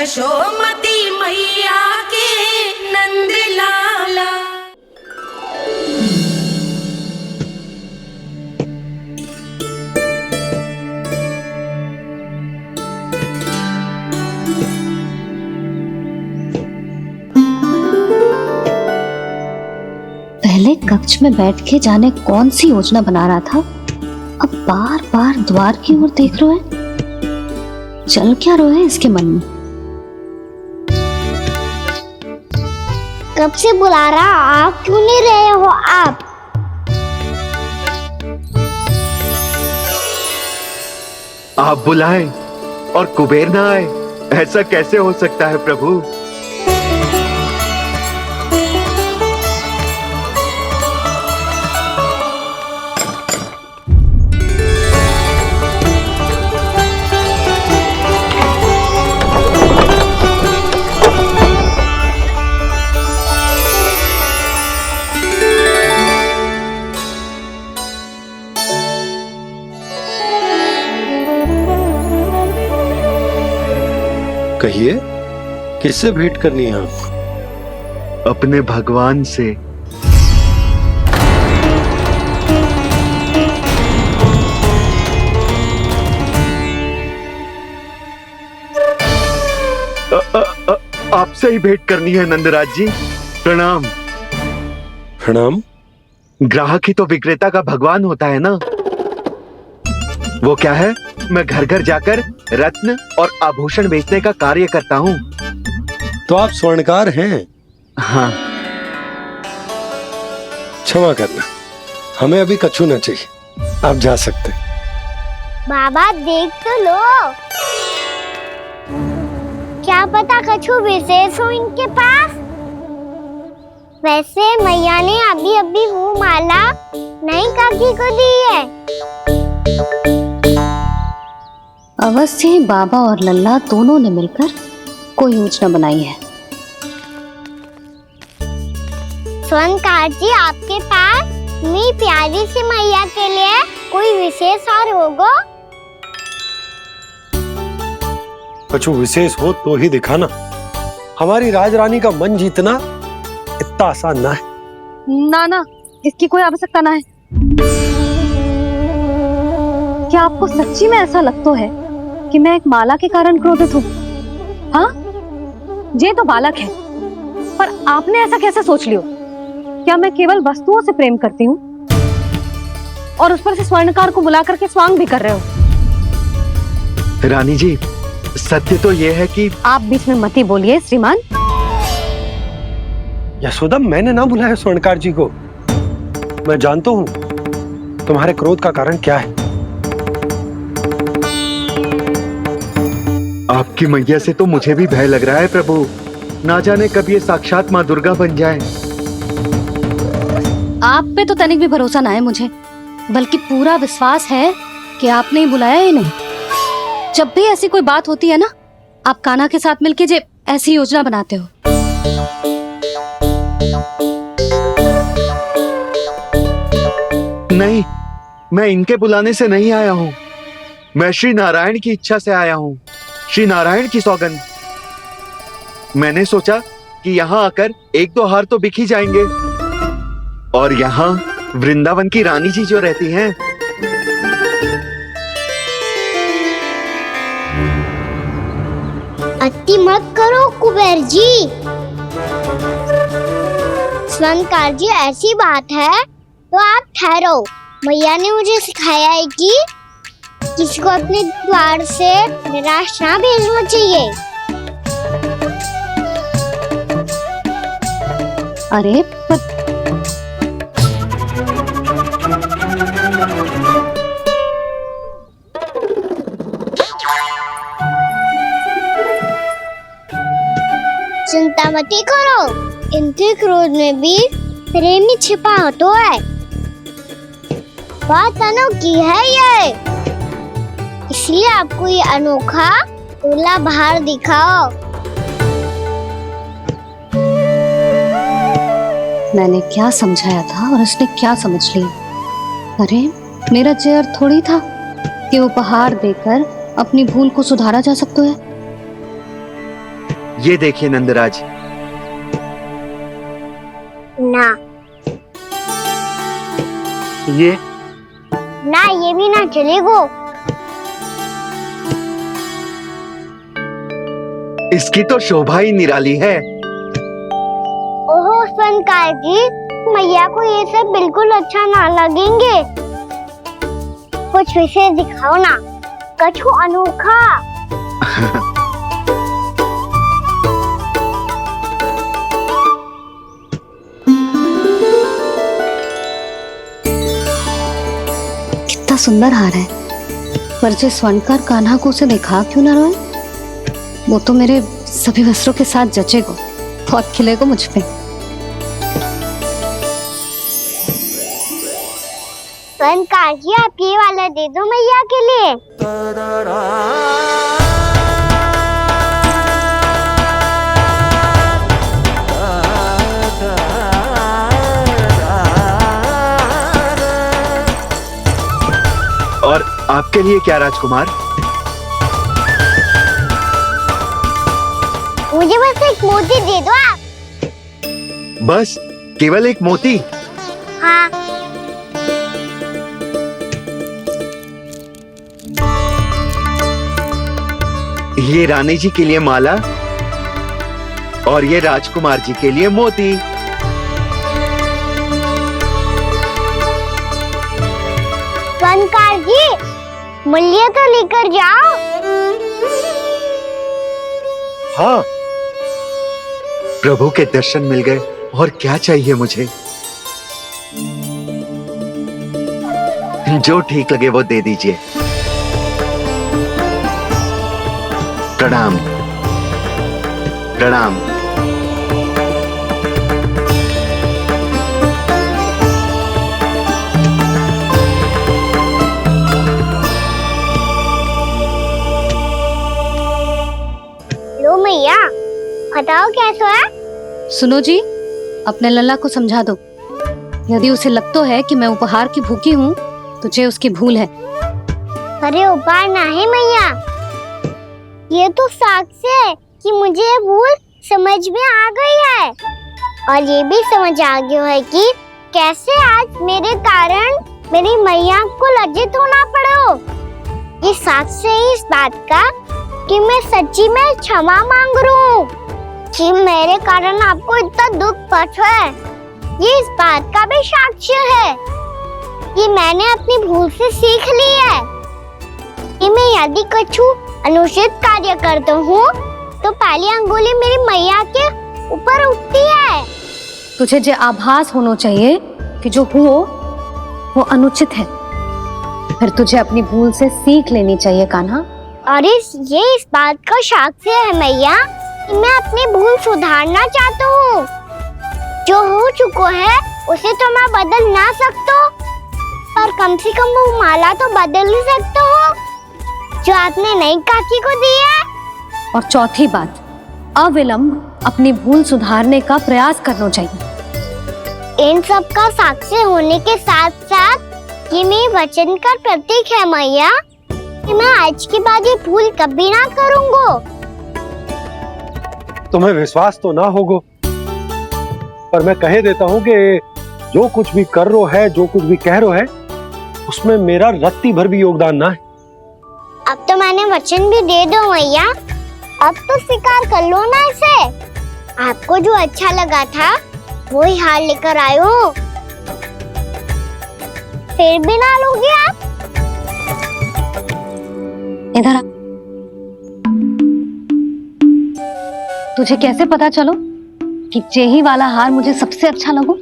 यशोमती मैया के नंद लाला। पहले कक्ष में बैठ के जाने कौन सी योजना बना रहा था, अब बार बार द्वार की ओर देख रहे हैं। चल क्या रहे हैं इसके मन में? कब से बुला रहा, आप क्यों नहीं रहे हो? आप बुलाएं और कुबेर ना आए, ऐसा कैसे हो सकता है प्रभु? कहिए, किससे भेंट करनी है आपको? अपने भगवान से। आपसे ही भेंट करनी है नंदराज जी। प्रणाम। प्रणाम। ग्राहक ही तो विक्रेता का भगवान होता है ना। वो क्या है, मैं घर घर जाकर रत्न और आभूषण बेचने का कार्य करता हूँ। तो आप स्वर्णकार हैं? हाँ। क्षमा करना, हमें अभी कछु न चाहिए, आप जा सकते हैं। बाबा देख तो लो, क्या पता कछु विशेष हो इनके पास। वैसे मैया ने अभी अभी वो माला नई काकी को दी है। अवश्य ही बाबा और लल्ला दोनों ने मिलकर कोई योजना बनाई है। स्वर्णकार जी, आपके पास मेरी प्यारी सी मैया के लिए कोई विशेष और होगा? कछु विशेष हो तो ही दिखाना। हमारी राजरानी का मन जीतना इतना आसान ना है। ना, इसकी कोई आवश्यकता ना है। क्या आपको सच्ची में ऐसा लगता है कि मैं एक माला के कारण क्रोधित हूँ? हाँ, ये तो बालक है, पर आपने ऐसा कैसे सोच लिया? क्या मैं केवल वस्तुओं से प्रेम करती हूँ और उस पर से स्वर्णकार को बुला करके स्वांग भी कर रहे हो? रानी जी, सत्य तो ये है कि आप बीच में मत ही बोलिए श्रीमान। यशोदा, मैंने ना बुलाया स्वर्णकार जी को। मैं जानता हूँ तुम्हारे क्रोध का कारण क्या है। आपकी मैया से तो मुझे भी भय लग रहा है प्रभु। ना जाने कब ये साक्षात माँ दुर्गा बन जाए। आप पे तो तनिक भी भरोसा ना है मुझे, बल्कि पूरा विश्वास है कि आपने ही बुलाया ही नहीं। जब भी ऐसी कोई बात होती है ना, आप कान्हा के साथ मिलके जे ऐसी योजना बनाते हो। नहीं, मैं इनके बुलाने से नहीं आया हूँ। मैं श्री नारायण की इच्छा से आया हूँ। श्री नारायण की सौगंध। मैंने सोचा कि यहाँ आकर एक दो हार तो बिक ही जाएंगे। और यहाँ वृंदावन की रानी जी जो रहती हैं, अति मत करो कुबेर जी। स्वर्णकार जी, ऐसी बात है तो आप ठहरो। मैया ने मुझे सिखाया है कि किसी को अपने द्वार से निराश ना भेजना चाहिए। अरे चिंता मत करो, इनके क्रोध में भी प्रेम ही छिपा तो है। बात अनोखी है ये, इसलिए आपको ये अनोखा दूल्हा बाहर दिखाओ। मैंने क्या समझाया था और उसने क्या समझ लिया? अरे मेरा जहर थोड़ी था कि उपहार देकर अपनी भूल को सुधारा जा सकता है। ये देखिए नंदराज, ना ये ना, ये भी ना चलेगो। इसकी तो शोभा ही निराली है। ओहो स्वनकार जी, मैया को ये सब बिल्कुल अच्छा ना लगेंगे। कुछ विशेष दिखाओ ना, कछु अनोखा। कितना सुंदर हार है, पर जो स्वर्णकार कान्हा को उसे दिखा क्यों ना रोए? वो तो मेरे सभी वस्त्रों के साथ जचेगा, बहुत खिलेगा मुझ पे। स्वनकार जी, आप ये वाला दे दो मैया के लिए। और आपके लिए क्या राजकुमार? मुझे बस एक मोती दे दो आप। बस केवल एक मोती? हाँ। ये रानी जी के लिए माला और ये राजकुमार जी के लिए मोती। स्वनकार जी, मूल्य तो लेकर जाओ। हाँ, प्रभु के दर्शन मिल गए, और क्या चाहिए मुझे? जो ठीक लगे वो दे दीजिए। प्रणाम प्रणाम। लो मैया, बताओ कैसा है? सुनो जी, अपने लल्ला को समझा दो। यदि उसे लगता है कि मैं उपहार की भूखी हूँ, तो ये उसकी भूल है। अरे उपहार ना है मैया, ये तो साक्ष्य है कि मुझे ये भूल समझ में आ गई है, और ये भी समझ आ गया है कि कैसे आज मेरे कारण मेरी मैया को लज्जित होना पड़ो। ये साक्ष्य है इस बात का कि मैं सच्ची में क्षमा मांग रहा हूँ कि मेरे कारण आपको इतना दुख पहुंचा है। ये इस बात का भी साक्ष्य है कि मैंने अपनी भूल से सीख ली है कि मैं यदि कछु अनुचित कार्य करता हूँ तो पहली अंगुली मेरी मैया के ऊपर उठती है। तुझे जो आभास होना चाहिए कि जो हुआ वो अनुचित है, फिर तुझे अपनी भूल से सीख लेनी चाहिए कान्हा। और ये इस बात का साक्ष्य है मैया कि मैं अपनी भूल सुधारना चाहता हूँ। जो हो चुका है उसे तो मैं बदल ना सकता, पर कम से कम वो माला तो बदल ही सकता हूँ जो आपने नई काकी को दी है। और चौथी बात, अविलंब अपनी भूल सुधारने का प्रयास करना चाहिए। इन सब का साक्षी होने के साथ साथ ये मेरे वचन का प्रतीक है मैया कि मैं आज के बाद ये भूल कभी ना करूँगा। तुम्हें विश्वास तो ना होगा, पर मैं कह देता हूँ कि जो कुछ भी कर रो है, जो कुछ भी कह रो है, उसमें मेरा रत्ती भर भी योगदान ना है। अब तो मैंने वचन भी दे दो मैया, अब तो स्वीकार कर लो ना इसे। आपको जो अच्छा लगा था वो ही हार लेकर आयो, फिर भी ना लोगे आप? इधर आ। तुझे कैसे पता चलो कि यही वाला हार मुझे सबसे अच्छा लगो?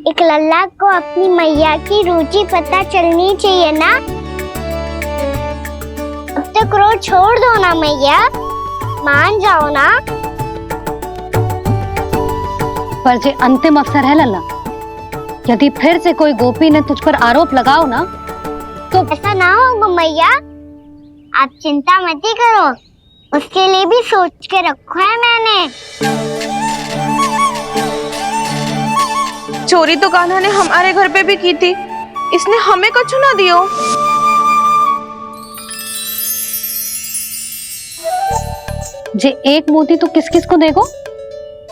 एक लल्ला को अपनी मैया की रुचि पता चलनी चाहिए ना। अब तो क्रोध छोड़ दो ना मैया, मान जाओ ना। पर ये अंतिम अवसर है लल्ला, यदि फिर से कोई गोपी ने तुझ पर आरोप लगाओ ना तो ऐसा ना होगा मैया, आप चिंता मत ही करो, उसके लिए भी सोच के रखा है मैंने। चोरी तो कान्हा ने हमारे घर पे भी की थी, इसने हमें कुछ ना दियो। जे एक मोती तो किस किस को देगो?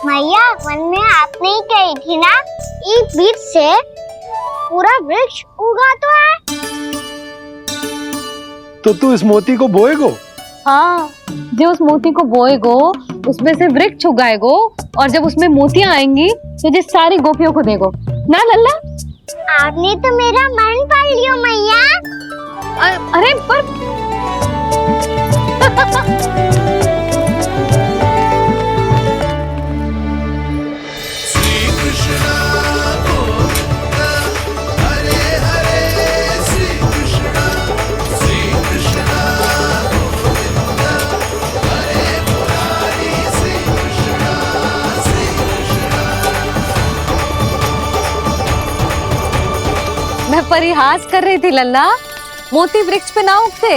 मैया मन में आपने ही कही थी ना, एक बीज से पूरा वृक्ष उगा तो है। तो तू इस मोती को बोएगो? हाँ, जो उस मोती को बोएगो उसमें से वृक्ष उगाएगो, और जब उसमें मोतियां आएंगी तो जिस सारी गोपियों को देगो ना लल्ला। आपने तो मेरा मन पढ़ लियो मैया। अरे पर मैं परिहास कर रही थी लल्ला, मोती वृक्ष पे ना उगते।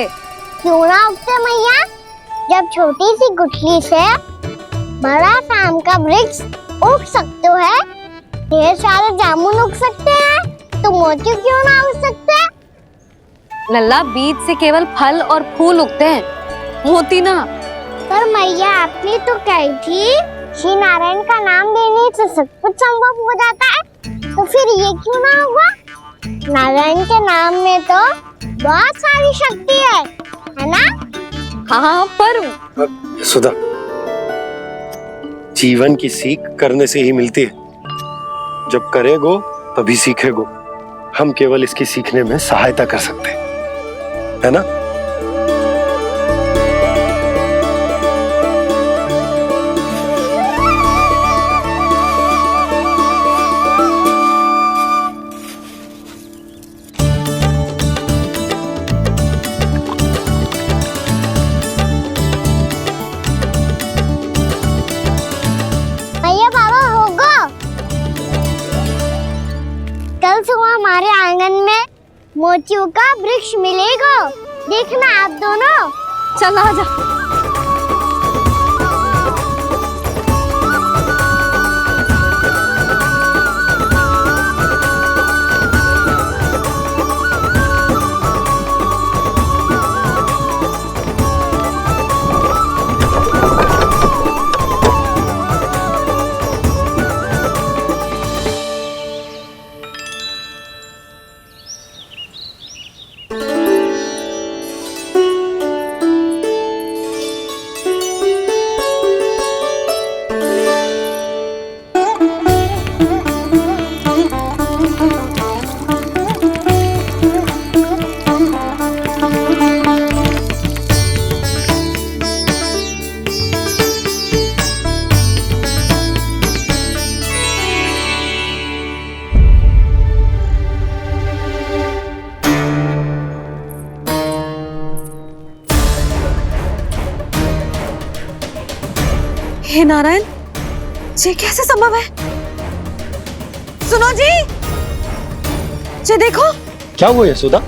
क्यों ना उगते मैया? जब छोटी सी गुठली से बड़ा आम का वृक्ष उग सकते है, ढेर सारे जामुन उग सकते हैं, तो मोती क्यों ना उग सकते? लल्ला, बीज से केवल फल और फूल उगते हैं, मोती ना। पर मैया आपने तो कही थी श्री नारायण का नाम लेने से सब कुछ संभव हो जाता है, तो फिर ये क्यों ना हुआ? नारायण के नाम में तो बहुत सारी शक्ति है ना? हाँ, पर सुधा, जीवन की सीख करने से ही मिलती है। जब करेगो तभी सीखेगो। हम केवल इसकी सीखने में सहायता कर सकते हैं, है ना? कल सुबह हमारे आंगन में मोतियों का वृक्ष मिलेगा, देखना आप दोनों। चल आजा। हे नारायण, ये कैसे संभव है? सुनो जी, ये देखो। क्या हुआ यशोदा?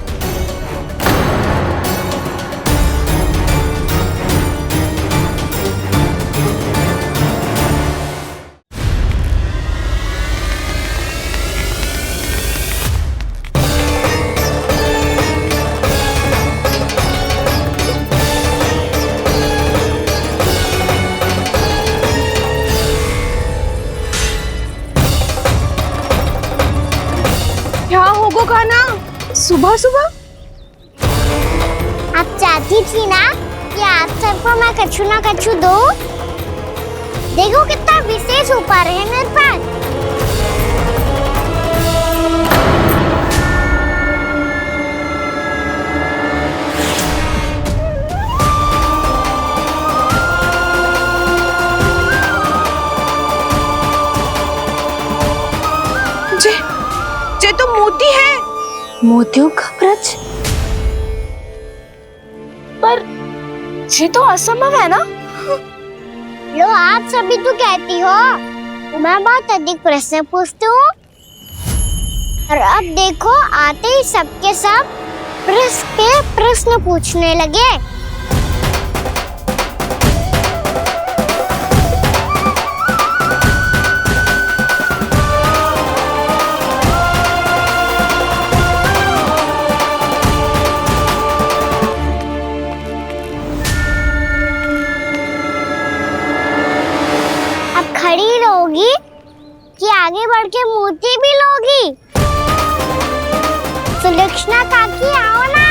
क्या होगा खाना सुबह सुबह? आप चाहती थी ना कि आप सबको मैं कछु ना कछु दो। देखो कितना विशेष उपहार है मेरे पास। ये तो मोती है। मोतियों का वृक्ष? पर ये तो असंभव है ना? लो, आप सभी तो कहती हो मैं बहुत अधिक प्रश्न पूछती हूँ, और अब देखो आते ही सबके सब प्रश्न पे प्रश्न पूछने लगे। पड़ी रहोगी कि आगे बढ़ के मोती भी लोगी? सुलक्षणा काकी आओ ना।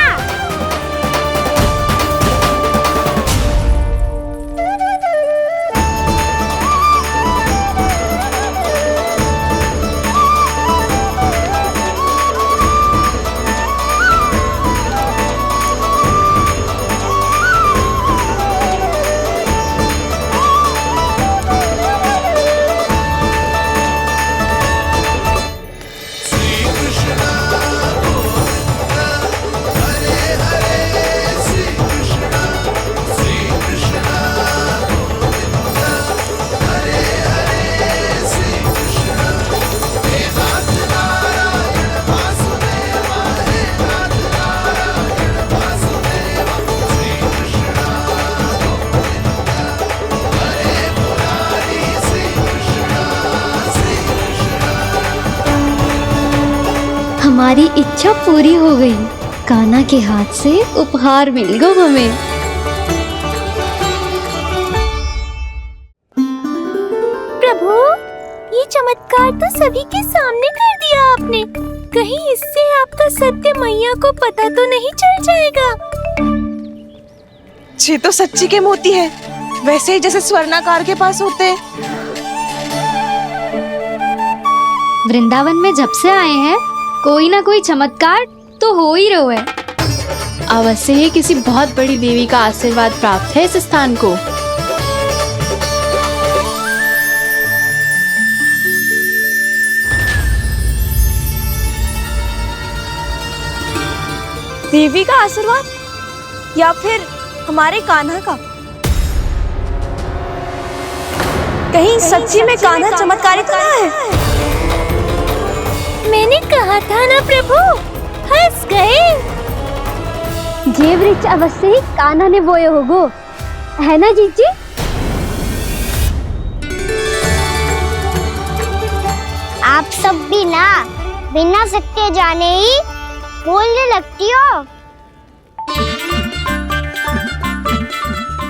हमारी इच्छा पूरी हो गई। कान्हा के हाथ से उपहार मिल गो हमें। प्रभु, ये चमत्कार तो सभी के सामने कर दिया आपने। कहीं इससे आपका सत्य मैया को पता तो नहीं चल जाएगा? ये तो सच्ची के मोती है, वैसे ही जैसे स्वर्णाकार के पास होते हैं। वृंदावन में जब से आए हैं कोई ना कोई चमत्कार तो हो ही रहा है। अवश्य ही किसी बहुत बड़ी देवी का आशीर्वाद प्राप्त है इस स्थान को। देवी का आशीर्वाद या फिर हमारे कान्हा का? कहीं सच्ची में कान्हा चमत्कारी तो ना है? मैंने कहा था ना प्रभु, हंस गए। ये वृक्ष अवश्य ही कान्हा ने बोए होगो, है ना जीजी? आप सब भी ना बिना सत्य जाने ही बोलने लगती हो।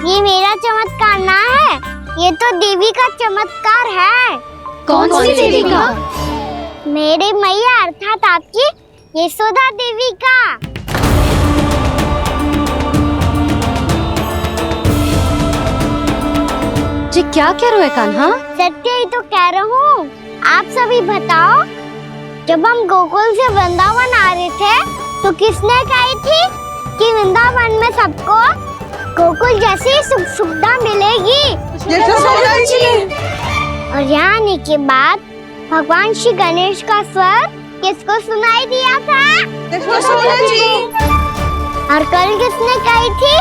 ये मेरा चमत्कार ना है, ये तो देवी का चमत्कार है। कौन सी देवी का? मेरे मैया अर्थात आपकी यशोदा देवी का। जी क्या कह रहे हो कान्हा? सत्य ही तो कह रहा हूँ। आप सभी बताओ, जब हम गोकुल से वृंदावन आ रहे थे तो किसने कही थी कि वृंदावन में सबको गोकुल जैसी सुख सुविधा मिलेगी? और यहाँ आने के बाद भगवान श्री गणेश का स्वर किसको सुनाई दिया था? और कल किसने कही थी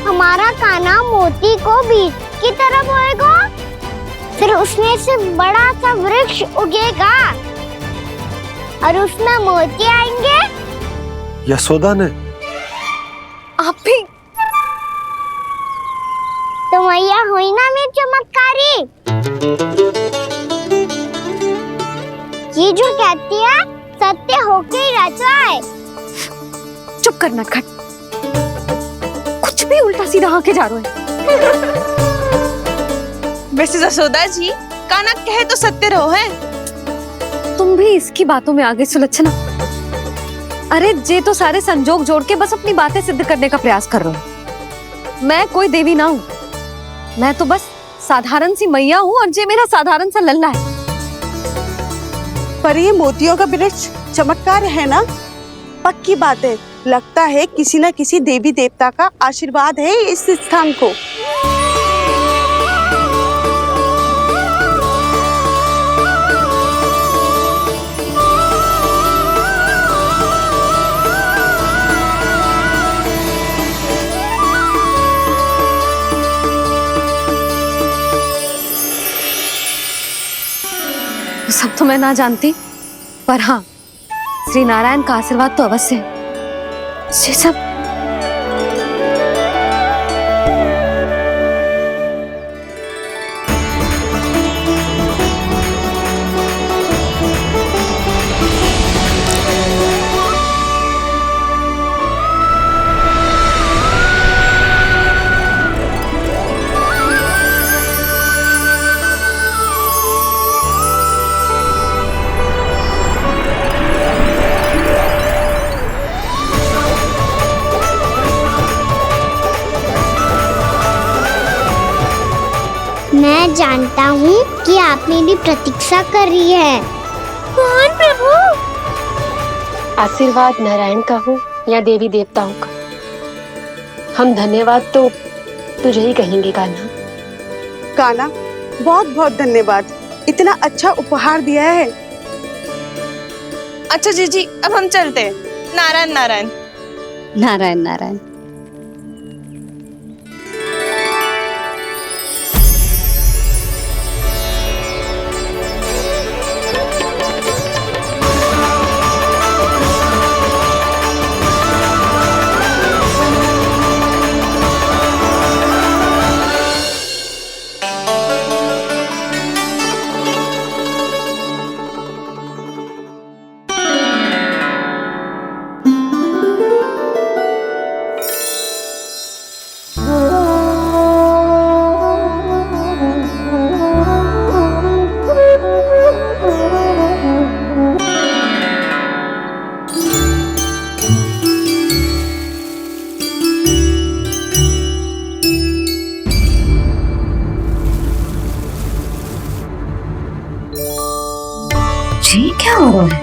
हमारा कान्हा मोती को बीज की तरफ होएगा, फिर उसमें से बड़ा सा वृक्ष उगेगा और उसमें मोती आएंगे? यशोदा ने? आप भी तो मैया हुई ना मेरी चमत्कारी। ये जो कहती है सत्य होके ही रहता है। चुप कर नटखट, कुछ भी उल्टा सीधा आके जा रहे हो। वैसे जसोदा जी, कान्हा कहे तो सत्य रहो है। तुम भी इसकी बातों में आगे सुलक्षणा। अरे जे तो सारे संजोग जोड़ के बस अपनी बातें सिद्ध करने का प्रयास कर रहे हो। मैं कोई देवी ना हूँ, मैं तो बस साधारण सी मैया हूँ और जे मेरा साधारण सा लल्ला है। पर ये मोतियों का वृक्ष चमत्कार है ना? पक्की बात है, लगता है किसी न किसी देवी देवता का आशीर्वाद है इस स्थान को। सब तो मैं ना जानती, पर हाँ श्री नारायण का आशीर्वाद तो अवश्य है। ये सब मैं जानता हूँ कि आप मेरी प्रतीक्षा कर रही है। कौन प्रभु? आशीर्वाद नारायण का हो या देवी देवताओं का, हम धन्यवाद तो तुझे ही कहेंगे कान्हा। कान्हा, बहुत बहुत धन्यवाद, इतना अच्छा उपहार दिया है। अच्छा जीजी, अब हम चलते हैं। नारायण नारायण। नारायण नारायण। जी क्या हो रहा है?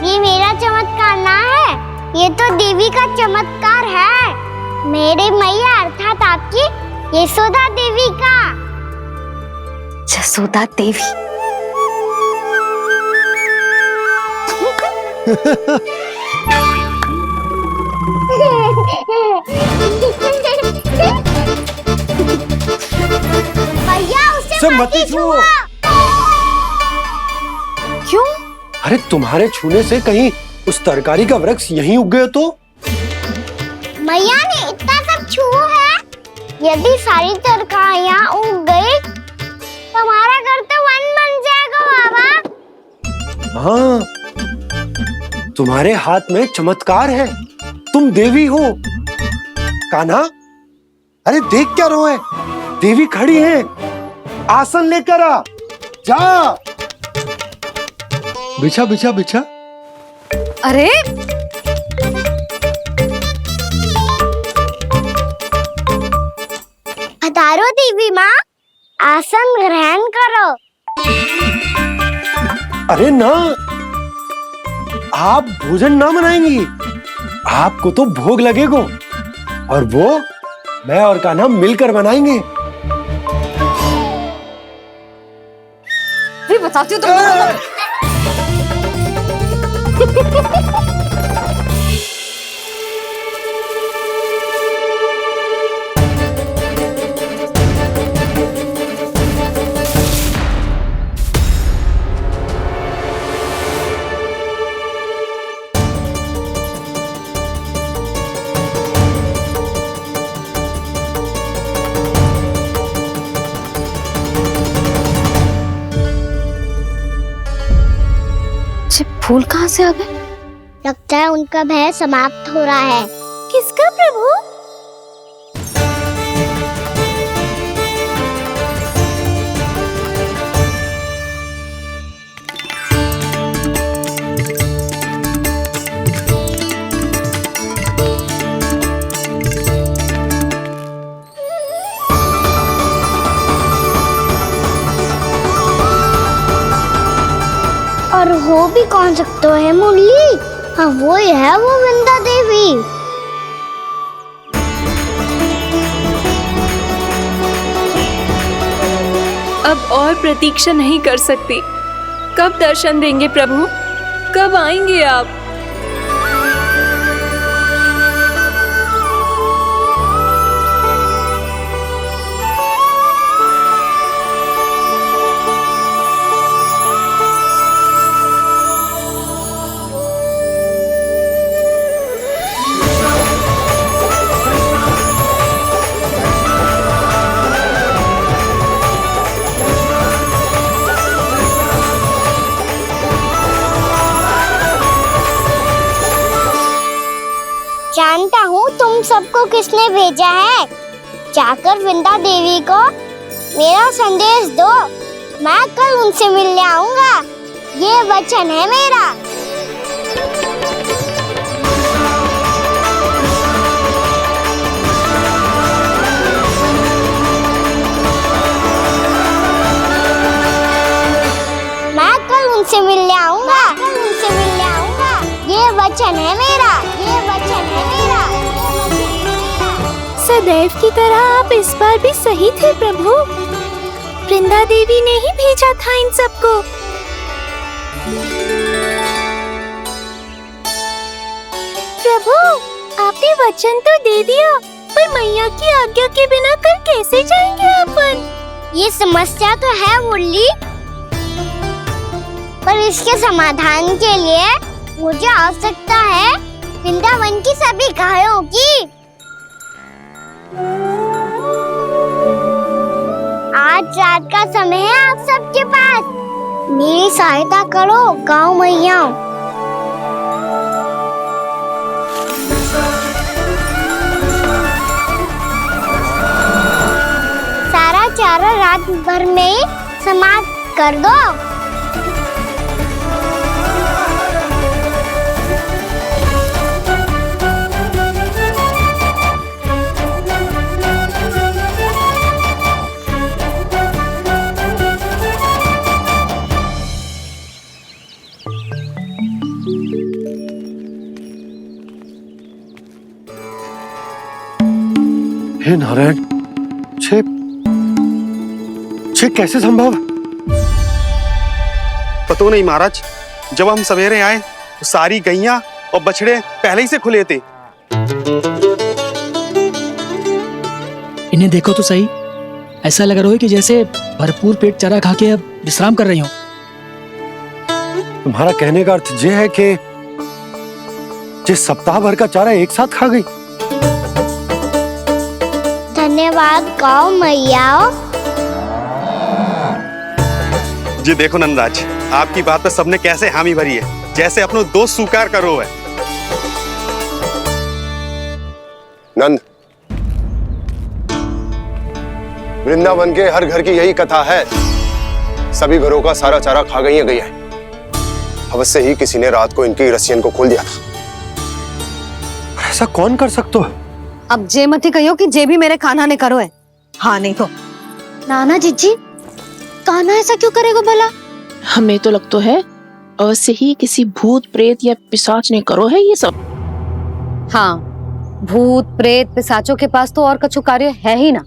ये मेरा चमत्कार ना है, ये तो देवी का चमत्कार है। मेरे मैया अर्थात आपकी यशोदा देवी का। जसोदा देवी। भैया उसे मत छुओ। क्यों? अरे तुम्हारे छूने से कहीं उस तरकारी का वृक्ष यहीं उग गए तो? मैया ने इतना सब छुआ है, यदि सारी तरकारियां उग गई तो हमारा घर तो वन बन जाएगा बाबा। हाँ, तुम्हारे हाथ में चमत्कार है, तुम देवी हो। कान्हा, अरे देख क्या रोए, देवी खड़ी है, आसन लेकर आ, जा। बिछा बिछा बिछा। अरे पधारो देवी माँ, आसन ग्रहण करो। अरे ना, आप भोजन ना बनाएंगी, आपको तो भोग लगेगा और वो मैं और कान्हा मिलकर बनाएंगे। बताती हूँ तुमको। फूल कहाँ से आ गए? लगता है उनका भय समाप्त हो रहा है। किसका प्रभु? और हो भी कौन सकता है मुरली? हाँ वो ही है, वो वृंदा देवी। अब और प्रतीक्षा नहीं कर सकती। कब दर्शन देंगे प्रभु? कब आएंगे आप? जानता हूँ तुम सबको किसने भेजा है। जाकर वृंदा देवी को मेरा संदेश दो। मैं कल उनसे मिलने आऊंगा, ये वचन है मेरा। मैं कल उनसे मिलने आऊंगा, ये वचन है मेरा, ये वचन है मेरा। सदैव की तरह आप इस बार भी सही थे प्रभु। वृंदा देवी ने ही भेजा था इन सबको। प्रभु, आपने वचन तो दे दिया, पर मैया की आज्ञा के बिना कल कैसे जाएंगे अपन? ये समस्या तो है मुरली, पर इसके समाधान के लिए मुझे आवश्यकता है वृंदावन की सभी गायों की। आज रात का समय है आप सबके पास, मेरी सहायता करो गाँव मैया। सारा चारा रात भर में ही समाप्त कर दो। हे नारायण, छे कैसे संभव? पता नहीं महाराज, जब हम सवेरे आए तो सारी गैया और बछड़े पहले ही से खुले थे। इन्हें देखो तो सही, ऐसा लग रहा है कि जैसे भरपूर पेट चारा खा के अब विश्राम कर रही हो। तुम्हारा कहने का अर्थ यह है कि जिस सप्ताह भर का चारा एक साथ खा गई। धन्यवाद गाँव मैया। जी देखो नंदराज, आपकी बात पे सबने कैसे हामी भरी है, जैसे अपनो दोस्त स्वीकार करो है। नंद, वृंदावन के हर घर की यही कथा है, सभी घरों का सारा चारा खा गई है। अवश्य ही किसी ने रात को इनकी रस्सियन को खोल दिया था। ऐसा कौन कर सकता है? अब जे मत कहियो कि जे भी मेरे कान्हा ने करो है। हाँ नहीं तो नाना जीजी, कान्हा ऐसा क्यों करेगा भला? हमें तो लगता है अवश्य ही किसी भूत प्रेत या पिशाच ने करो है ये सब। हाँ, भूत प्रेत पिशाचों के पास तो और कछु कार्य है ही ना।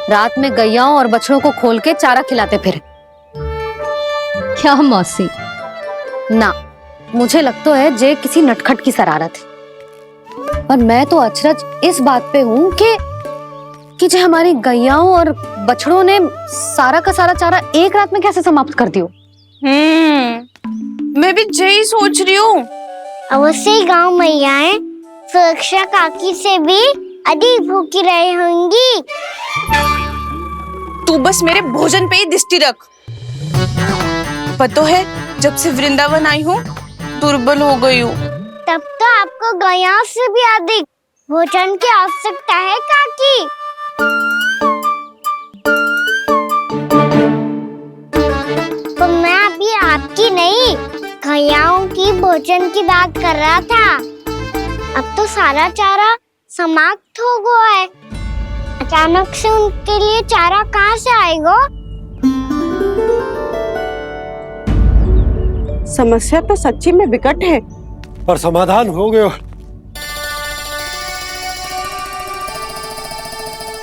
रात में गैयाओं और बछड़ों को खोल के चारा खिलाते फिर। क्या मौसी? ना, मुझे लगता है जे किसी नटखट की शरारत है। पर मैं तो अचरज इस बात पे हूँ कि जो हमारी गैयाओं और बछड़ों ने सारा का सारा चारा एक रात में कैसे समाप्त कर दियो। मैं भी यही सोच रही हूँ। अवश्य ही गाँव मैयाएं सुरक्षा काकी से भी अधिक भूखी रही होंगी। तू बस मेरे भोजन पे ही दृष्टि रख। पता है, जब से वृंदावन आई हूँ दुर्बल हो गई हूँ। तब तो आपको गैयाओं से भी अधिक भोजन की आवश्यकता है काकी। तो मैं अभी आपकी नहीं, गैयाओं की भोजन की बात कर रहा था। अब तो सारा चारा समाप्त हो गया है, अचानक से उनके लिए चारा कहाँ से आएगा? समस्या तो सच्ची में विकट है, पर समाधान हो गया।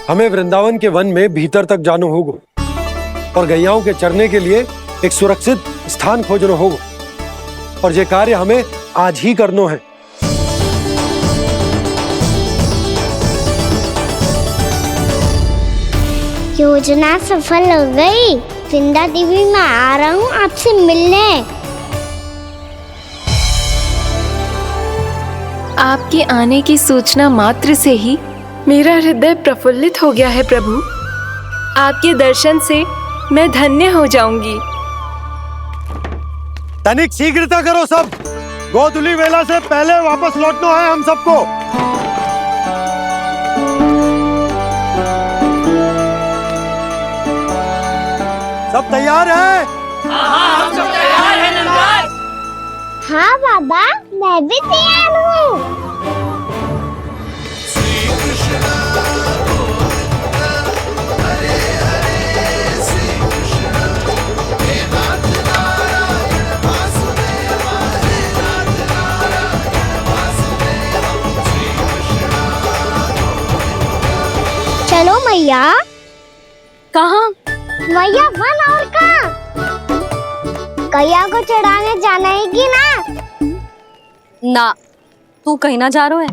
हमें वृंदावन के वन में भीतर तक जाना होगा और गैयाओं के चरने के लिए एक सुरक्षित स्थान खोजना होगा, और ये कार्य हमें आज ही करना है। योजना सफल हो गई। वृंदा देवी, मैं आ रहा हूँ आपसे मिलने। आपके आने की सूचना मात्र से ही मेरा हृदय प्रफुल्लित हो गया है प्रभु। आपके दर्शन से मैं धन्य हो जाऊंगी। तनिक शीघ्रता करो सब, गोधूली वेला से पहले वापस लौटना है हम सबको। सब तैयार है? हाँ बाबा, मैं भी तैयार हूँ। चलो मैया। कहाँ? मैया वन और कहाँ? कैया को चढ़ाने जाना है कि ना? ना, तू कहीं ना जा रहा है।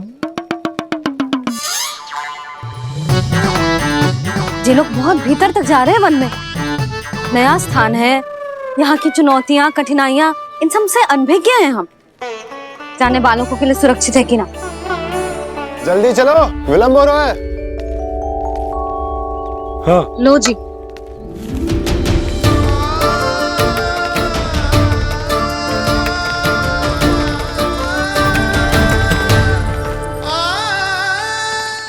ये लोग बहुत भीतर तक जा रहे हैं वन में। नया स्थान है, यहाँ की चुनौतियाँ, कठिनाइयाँ, इन सब से अनभिज्ञ हैं हम। जाने वालों के लिए सुरक्षित है कि ना? जल्दी चलो, विलंब हो रहा है। हाँ। लो जी।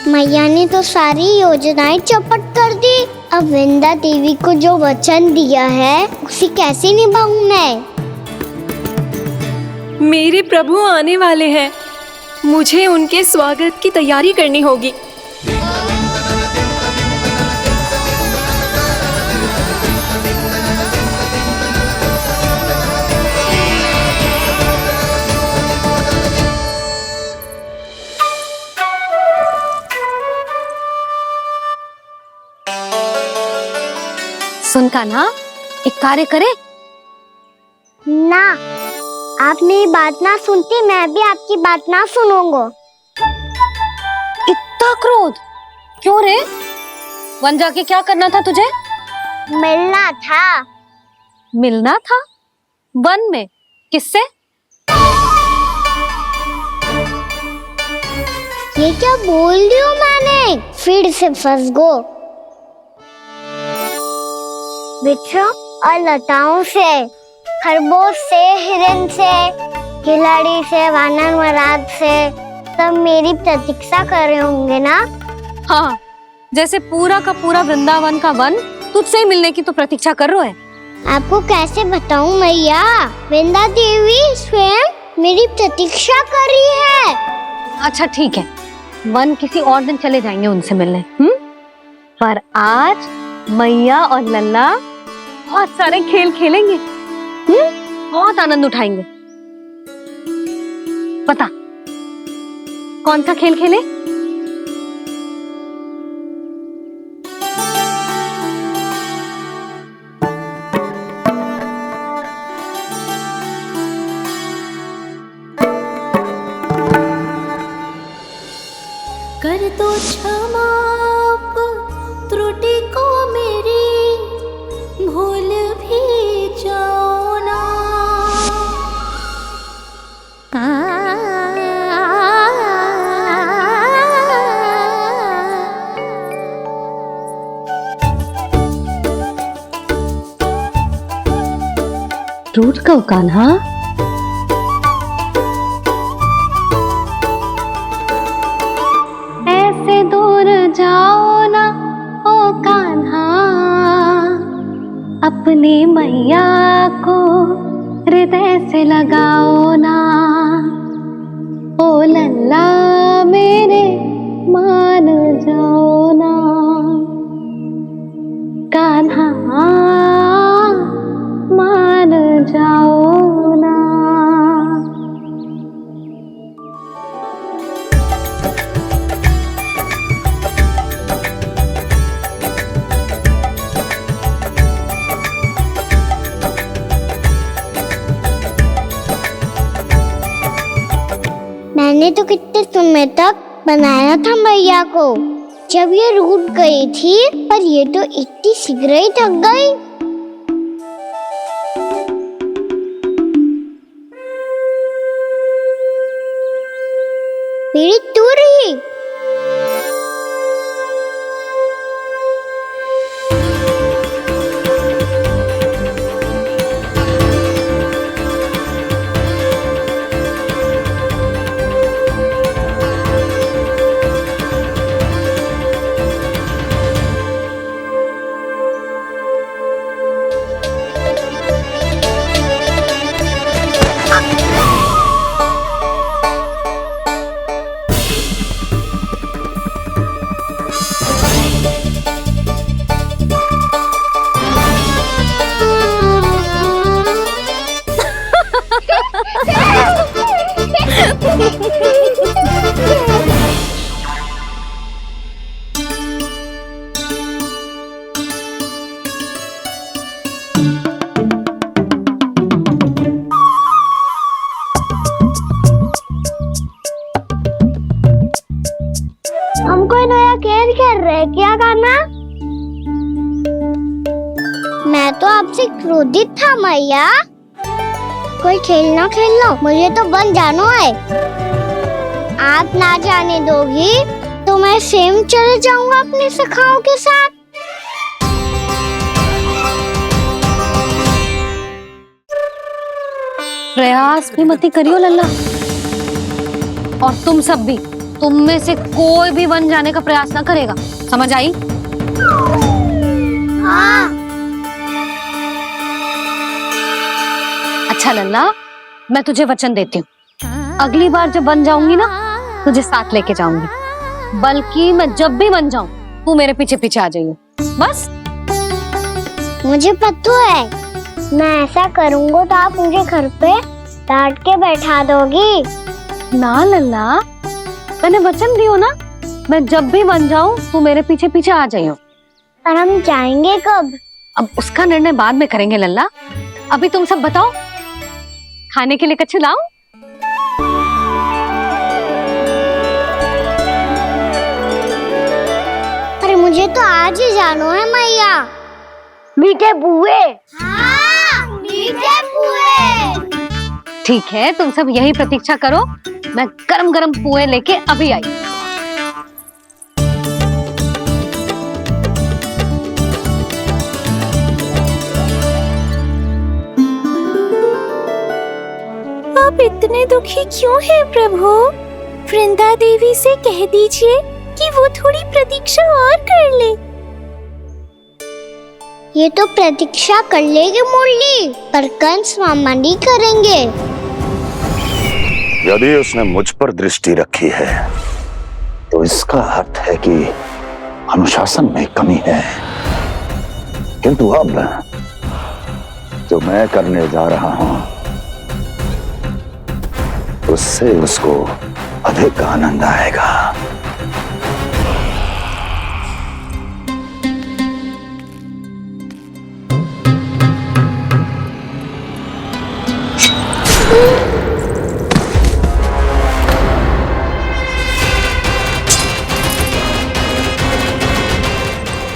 मैया ने तो सारी योजनाएं चौपट कर दी। अब वृंदा देवी को जो वचन दिया है उसे कैसे निभाऊं मैं? मेरे प्रभु आने वाले हैं, मुझे उनके स्वागत की तैयारी करनी होगी। सुन कान्हा, एक कार्य करे? ना, आप मेरी बात ना सुनती, मैं भी आपकी बात ना सुनूंगा। इतना क्रोध क्यों रे? वन जाके क्या करना था तुझे? मिलना था। मिलना था? वन में? किससे? ये क्या बोल रही हूँ मैंने? फिर से फंस गो। वृक्षों और लताओं से, खरगोश से, हिरन से, खिलाड़ी से, वानर महाराज से, सब मेरी प्रतीक्षा कर रहे होंगे ना? हाँ, जैसे पूरा का पूरा वृंदावन का वन तुझसे ही मिलने की तो प्रतीक्षा कर रहा है। आपको कैसे बताऊं मैया? वृंदा देवी स्वयं मेरी प्रतीक्षा कर रही है। अच्छा ठीक है, वन किसी और दिन चले जाएंगे उनसे मिलने। पर आज मैया और लल्ला बहुत सारे खेल खेलेंगे। बहुत आनंद उठाएंगे। पता कौन सा खेल खेले? कर दो क्षमा त्रुटि को मेरी, भूल भी जाओ ना। टूट कब कान्हा? ऐसे दूर जाओ ना ओ कान्हा, अपनी मैया को हृदय से लगाओ ना। ओ लल्ला मेरे मान जाओ ना, कान्हा मान जाओ ना। मैंने तो कितने समय तक बनाया था मैया को, जब ये रूठ गई थी, पर ये तो इतनी शीघ्र ही थक गई। मेरी तू रही। तो आपसे क्रोधित था मैया। कोई खेलना खेल लो, मुझे तो बन जानो है। आप ना जाने दोगी तो मैं स्वयं चले जाऊंगा अपने सखाओं के साथ। प्रयास भी मत करियो लल्ला, और तुम सब भी, तुम में से कोई भी वन जाने का प्रयास ना करेगा, समझ आई? हाँ। अच्छा लल्ला, मैं तुझे वचन देती हूँ, अगली बार जब बन जाऊंगी ना तुझे साथ लेके जाऊंगी। बल्कि मैं जब भी बन जाऊं तू मेरे पीछे पीछे आ जाइए, बस। मुझे पता है, मैं ऐसा करूंगा तो आप मुझे घर पे डांट के बैठा दोगी। ना लल्ला, मैंने वचन दियो ना, मैं जब भी बन जाऊं तू मेरे पीछे पीछे आ जाइयो। पर हम जाएंगे कब? अब उसका निर्णय बाद में करेंगे लल्ला, अभी तुम सब बताओ, खाने के लिए कुछ लाऊं? अरे मुझे तो आज ही जाना है मैया। मीठे बुए। हाँ, मीठे बुए। ठीक है, तुम सब यही प्रतीक्षा करो, मैं गरम गरम पुए लेके अभी आई। आप इतने दुखी क्यों हैं प्रभु? वृंदा देवी से कह दीजिए कि वो थोड़ी प्रतीक्षा और कर ले। ये तो प्रतीक्षा कर लेगी मुरली, पर कंस मामा नहीं करेंगे। यदि उसने मुझ पर दृष्टि रखी है तो इसका अर्थ है कि अनुशासन में कमी है। किंतु अब जो मैं करने जा रहा हूं उससे उसको अधिक आनंद आएगा।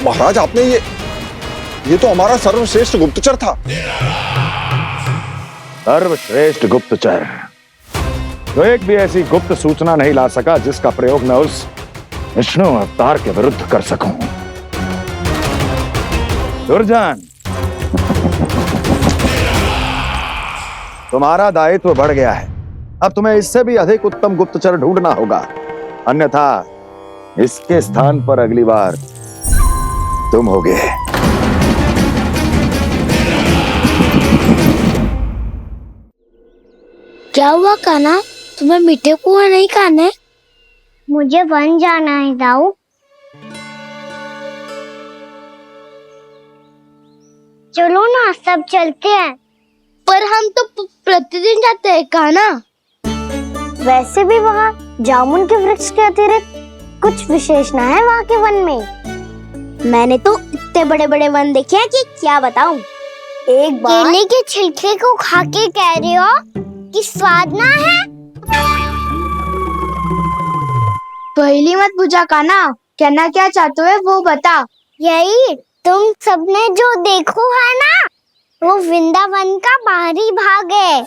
महाराज, आपने ये तो हमारा सर्वश्रेष्ठ गुप्तचर था। सर्वश्रेष्ठ गुप्तचर जो एक भी ऐसी गुप्त सूचना नहीं ला सका जिसका प्रयोग मैं उस विष्णु अवतार के विरुद्ध कर सकूं। दुर्जन, तुम्हारा दायित्व बढ़ गया है। अब तुम्हें इससे भी अधिक उत्तम गुप्तचर ढूंढना होगा, अन्यथा इसके स्थान पर अगली बार तुम होगे। क्या हुआ कान्हा, तुम्हें मीठे पुआ नहीं खाने? मुझे वन जाना है दाऊ। चलो ना, सब चलते हैं। पर हम तो प्रतिदिन जाते हैं कान्हा। वैसे भी वहाँ जामुन के वृक्ष के अतिरिक्त कुछ विशेष ना है वहाँ के वन में। मैंने तो इतने बड़े बड़े वन देखे हैं कि क्या बताऊं। एक बार केले के छिलके को खा के कह रहे हो कि स्वाद ना है? पहली मत बुझा कान्हा, कहना क्या चाहते हो वो बता। यही तुम सबने जो देखो है ना, वो वृंदावन का बाहरी भाग है।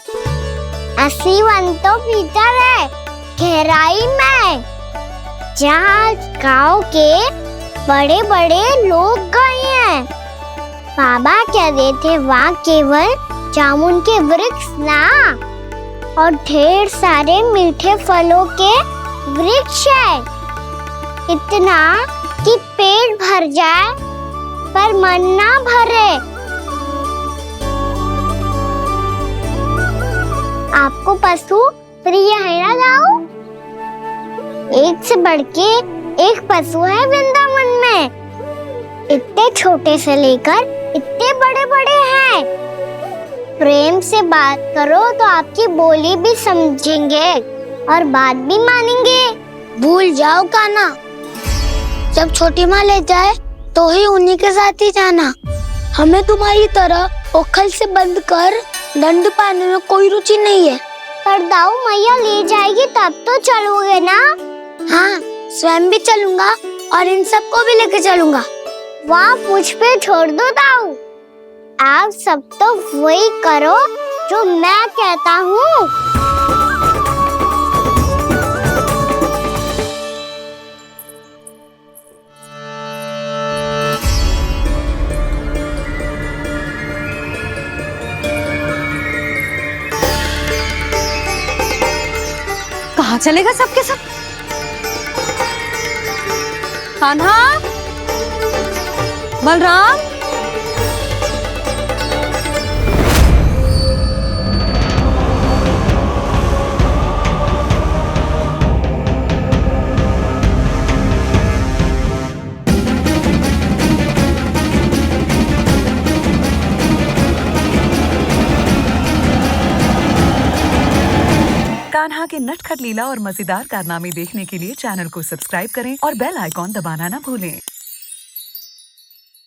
असली वन तो भीतर है, गहराई में, जहाँ गांव के बड़े बड़े लोग गए हैं। बाबा कह रहे थे वहाँ केवल जामुन के वृक्ष ना, और ढेर सारे मीठे फलों के वृक्ष है। इतना कि पेट भर जाए पर मन ना भरे। आपको पशु प्रिय है ना दाऊ? एक से बढ़ के एक पशु है वृंदावन में। इतने छोटे से लेकर इतने बड़े बड़े हैं। प्रेम से बात करो तो आपकी बोली भी समझेंगे और बात भी मानेंगे। भूल जाओ कान्हा, जब छोटी माँ ले जाए तो ही उन्हीं के साथ ही जाना। हमें तुम्हारी तरह ओखल से बंद कर दंड पाने में कोई रुचि नहीं है। पर दाऊ मैया ले जाएगी तब तो चलोगे ना? हाँ, स्वयं भी चलूंगा और इन सबको भी लेके चलूंगा। वहाँ मुझ पे छोड़ दो दाऊ। आप सब तो वही करो जो मैं कहता हूँ। कहाँ चलेगा सबके सब? कान्हा, बलराम, कान्हा के नटखट लीला और मजेदार कारनामे देखने के लिए चैनल को सब्सक्राइब करें और बेल आइकॉन दबाना ना भूलें।